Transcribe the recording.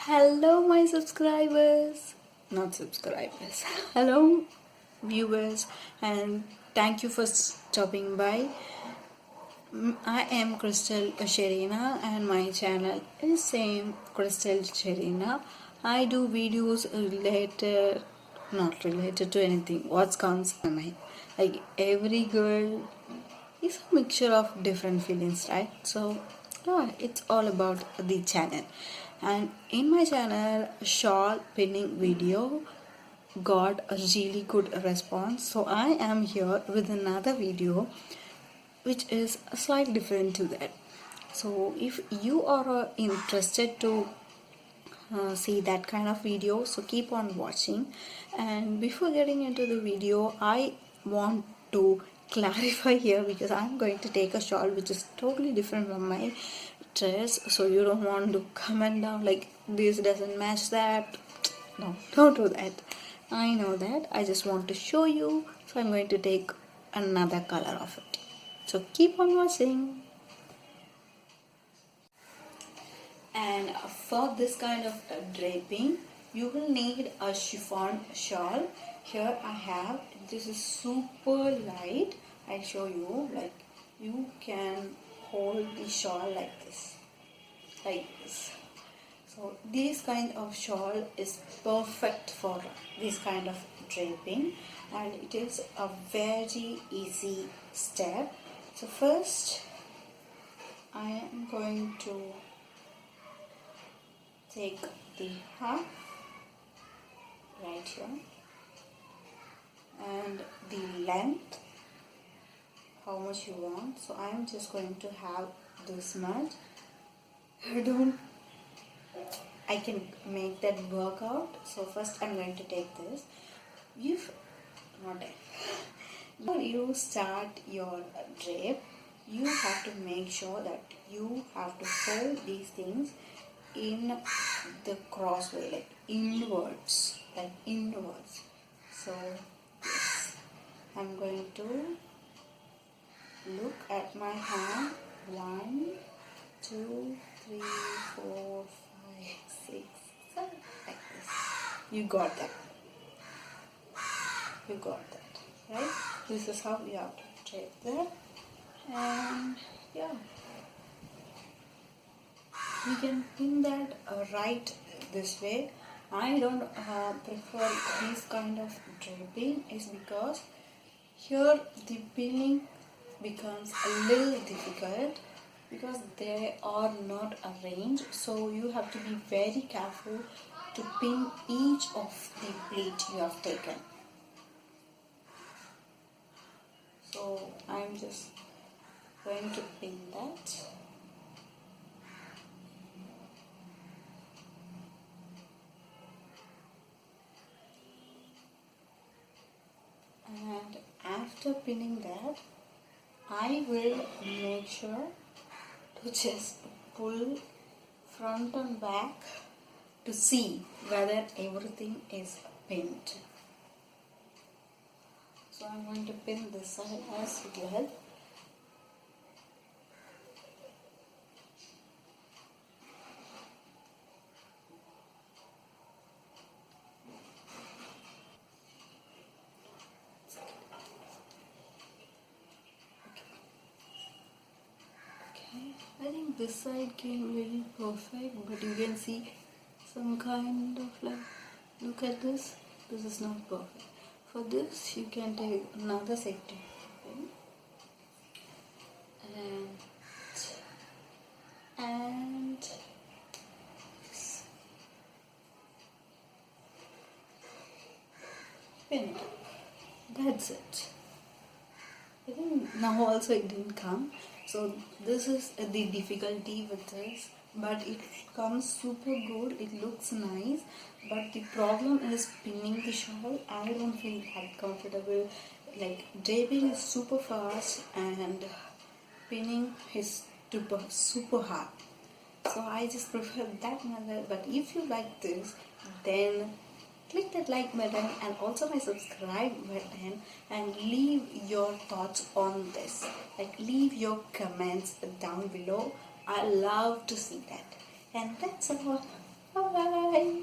Hello, my subscribers, not subscribers. Hello, viewers, and thank you for stopping by. I am Krystal Sherina, and my channel is same Krystal Sherina. I do videos related, not related to anything. What comes to my mind? Like every girl is a mixture of different feelings, right? So yeah, it's all about the channel. And in my channel, shawl pinning video got a really good response, so I am here with another video which is slightly different to that. So if you are interested to see that kind of video, so keep on watching. And before getting into the video, I want to clarify here, because I'm going to take a shawl which is totally different from my dress, so you don't want to comment down like this doesn't match that. No, don't do that. I know that. I just want to show you, so I'm going to take another color of it. So keep on watching. And for this kind of draping, you will need a chiffon shawl. Here I have, this is super light. I'll show you, like you can hold the shawl like this, so this kind of shawl is perfect for this kind of draping, and it is a very easy step. So first I am going to take the half right here, and the length, how much you want. So I am just going to have this much. I can make that work out. So first I'm going to take this. Before you start your drape, you have to make sure that you have to fold these things in the crossway, like inwards, So yes, I'm going to look at my hand. 1, 2, 3, 4, 5, 6, 7, like this. You got that, right? This is how you have to drape that. And yeah, you can pin that right this way. I don't prefer this kind of draping, is because here the pinning becomes a little difficult because they are not arranged, so you have to be very careful to pin each of the pleat you have taken. So I'm just going to pin that. And after pinning that, I will make sure to just pull front and back to see whether everything is pinned. So I'm going to pin this side as well. I think this side came really perfect, but you can see some kind of like, look at this, this is not perfect. For this you can take another safety pin and pin it up. That's it. I think now also it didn't come. So this is the difficulty with this, but it comes super good, it looks nice, but the problem is pinning the shawl. I don't feel that comfortable. Like draping is super fast and pinning is super hard. So I just prefer that method. But if you like this, then click that like button and also my subscribe button, and leave your thoughts on this. Like leave your comments down below. I love to see that. And that's all. Bye bye. bye.